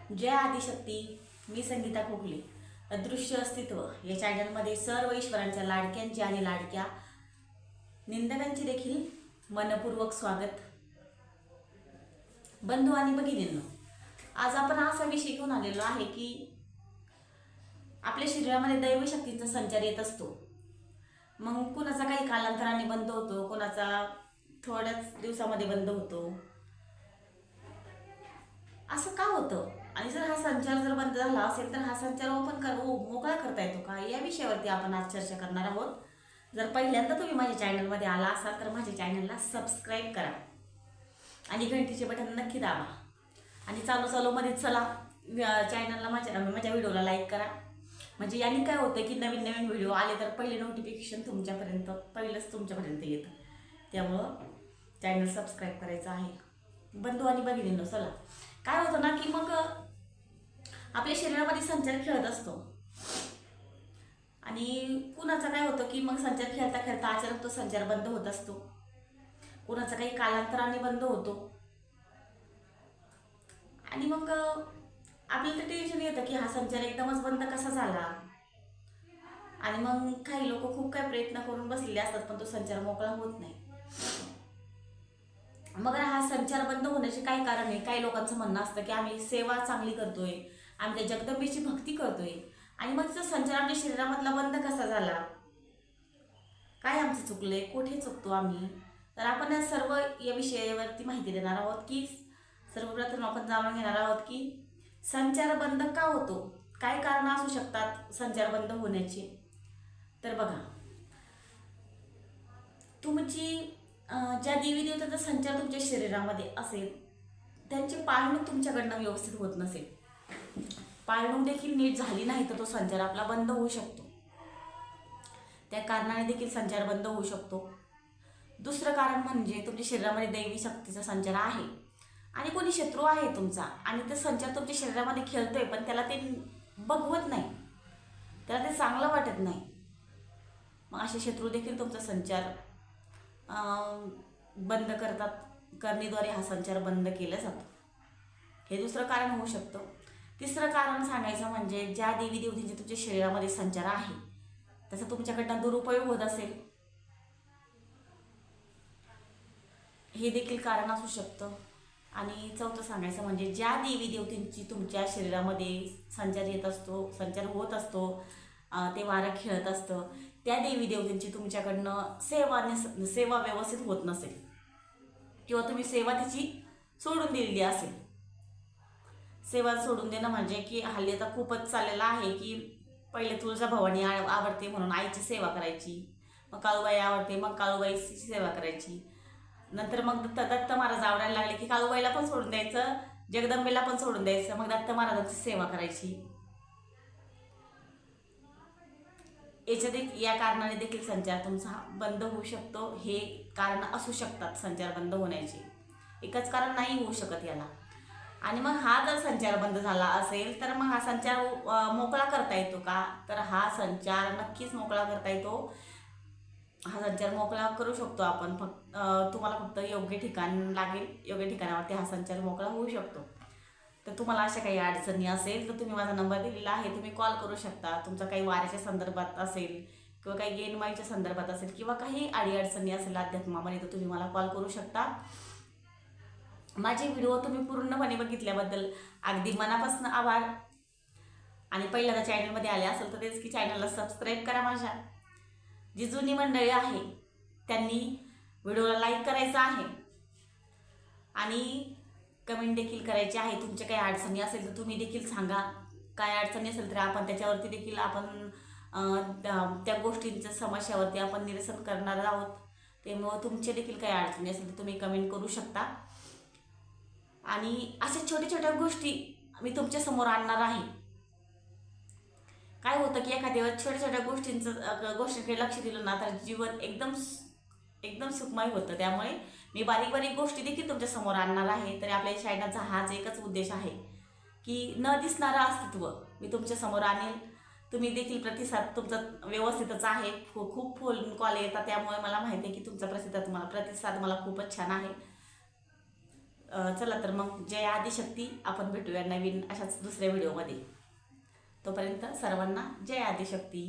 जय आदिशक्ती. मी संगीता खोकले. अदृश्य अस्तित्व या चॅनलमध्ये सर्व ईश्वरांच्या लाडक्यांची आणि लाडक्या निंदकांची देखील मनपूर्वक स्वागत. बंधू आणि भगिनींनो, आज आपण असा विषय घेऊन आलेलो आहे की आपल्या शरीरामध्ये दैवी शक्तींचा संचार येत असतो. मग कुणाचा काही कालांतराने बंद होतो, कुणाचा थोड्याच दिवसामध्ये बंद होतो. असं का होतं आणि जर हा संचार जर बंद झाला असेल तर हा संचार मोकळा करता येतो का, या विषयावरती आपण आज चर्चा करणार आहोत. जर पहिल्यांदा तुम्ही माझ्या चॅनलमध्ये आला असाल तर माझ्या चॅनलला सबस्क्राईब करा आणि घंटीचे बटन नक्की दाबा आणि चालू मध्येच चला चॅनलला माझ्या व्हिडिओला लाईक करा. म्हणजे याने काय होतं की नवीन नवीन व्हिडिओ आले तर पहिले नोटिफिकेशन पहिलंच तुमच्यापर्यंत येतं. त्यामुळं चॅनल सबस्क्राईब करायचं आहे. बंधू आणि भगिनींनो, चला. काय होतं ना की मग आपल्या शरीरामध्ये संचार खेळत असतो आणि कुणाचं काय होतं की मग संचार खेळता खेळता अचानक तो संचार बंद होत असतो. कुणाचा काही कालांतराने बंद होतो आणि मग आपल्याला टेन्शन येतं की हा संचार एकदमच बंद कसा झाला. आणि मग काही लोक खूप काही प्रयत्न करून बसलेले असतात पण तो संचार मोकळा होत नाही. मग हा संचार बंद होण्याचे काय कारण आहे. काही लोकांचं म्हणणं असतं की आम्ही सेवा चांगली करतोय, आम्ही त्या जगदंबेची भक्ती करतोय आणि मग तिचा संचार आमच्या शरीरामधला बंद कसा झाला, काय आमचं चुकलंय, कुठे चुकतो आम्ही. तर आपण या सर्व या विषयावरती माहिती देणार आहोत की सर्वप्रथम आपण जाणून घेणार आहोत की संचार बंद का होतो, काय कारण असू शकतात संचार बंद होण्याचे. तर बघा, तुमची ज्या देवी देवताचा संचार तुमच्या शरीरामध्ये असेल त्यांची पाळणूक तुमच्याकडनं व्यवस्थित होत नसेल, पाळणूक देखील नीट झाली नाही तर तो संचार आपला बंद होऊ शकतो. त्या कारणाने देखील संचार बंद होऊ शकतो. दुसरं कारण म्हणजे तुमच्या शरीरामध्ये दैवी शक्तीचा संचार आहे आणि कोणी शत्रू आहे तुमचा आणि ते संचार तुमच्या शरीरामध्ये खेळतोय पण त्याला ते बघवत नाही, त्याला ते चांगलं वाटत नाही. मग असे शत्रू देखील तुमचा संचार बंद करतात. करणीद्वारे हा संचार बंद केला जातो. हे दुसरं कारण होऊ शकतं. तिसरं कारण सांगायचं म्हणजे ज्या देवी देवतांचे तुमच्या शरीरामध्ये संचार आहे त्याचा तुमच्याकडनं दुरुपयोग होत असेल, हे देखील कारण असू शकतं. आणि चौथं सांगायचं म्हणजे ज्या देवी देवतांची तुमच्या शरीरामध्ये संचार होत असतो, ते वारा खेळत असतं, त्या देवी देवतांची तुमच्याकडनं सेवा व्यवस्थित होत नसेल किंवा तुम्ही सेवा तिची सोडून दिलेली असेल. सेवा सोडून देणं म्हणजे की हल्ली आता खूपच चाललेलं आहे की पहिले तुळजाभवानी आवडते म्हणून आईची सेवा करायची, मग काळूबाई आवडते मग काळूबाईची सेवा करायची, नंतर मग दत्त महाराज आवडायला लागले की काळूबाईला पण सोडून द्यायचं, जगदंबेला पण सोडून द्यायचं, मग दत्त महाराजांची सेवा करायची. या कारणाने देखील संचार तुमचा बंद होऊ शकतो. हे कारण असू शकतात संचार बंद होण्याचे, एकच कारण नाही होऊ शकत याला. आणि मग हा जर संचार बंद झाला असेल तर मग हा संचार मोकळा करता येतो का, तर हा संचार नक्कीच मोकळा करता येतो. हा संचार मोकळा करू शकतो आपण. तुम्हाला फक्त योग्य ठिकाण लागेल, योग्य ठिकाणावरती हा संचार मोकळा होऊ शकतो. तर तुम्हाला अशा काही अडचणी असेल तर तुम्ही माझा नंबर दिलेला आहे, तुम्ही कॉल करू शकता. तुमचा काही वाऱ्याच्या संदर्भात असेल किंवा काही गेनमाईच्या संदर्भात असेल किंवा काही अडचणी असेल अध्यात्मामध्ये तर तुम्ही मला कॉल करू शकता. माझे व्हिडिओ तुम्ही पूर्णपणे बघितल्याबद्दल अगदी मनापासून आभार. आणि पहिल्यांदा चॅनलमध्ये आले असेल तर तेच की चॅनलला सबस्क्राईब करा. माझ्या जी जुनी मंडळी आहे त्यांनी व्हिडिओला लाईक करायचं आहे आणि कमेंट देखील करायची आहे. तुमच्या काही अडचणी असेल तर तुम्ही देखील सांगा. काय अडचणी असेल तर आपण त्याच्यावरती देखील आपण त्या गोष्टींच्या समस्यावरती आपण निरसन करणार आहोत. त्यामुळं तुमचे देखील काही अडचणी असेल तर तुम्ही कमेंट करू शकता. आणि अशा छोट्या छोट्या गोष्टी मी तुमच्यासमोर आणणार आहे. काय होतं की एखाद्या वेळेस छोट्या छोट्या गोष्टींकडे लक्ष दिलं ना तर जीवन एकदम सुखमय होतं. त्यामुळे मी बारीक बारीक गोष्टी देखील तुमच्या समोर आणणार आहे. तरी आपल्या चॅनलचा हाच एकच उद्देश आहे की न दिसणारं अस्तित्व मी तुमच्या समोर आणेल. तुम्ही देखील प्रतिसाद तुमचा व्यवस्थितच आहे. खूप फोन कॉल येतात त्यामुळे मला माहिती आहे की तुमचा प्रतिसाद मला खूपच छान आहे. चला तर मग जय आदिशक्ती. आपण भेटूया नवीन अशाच दुसऱ्या व्हिडिओमध्ये. तोपर्यंत सर्वांना जय आदिशक्ती.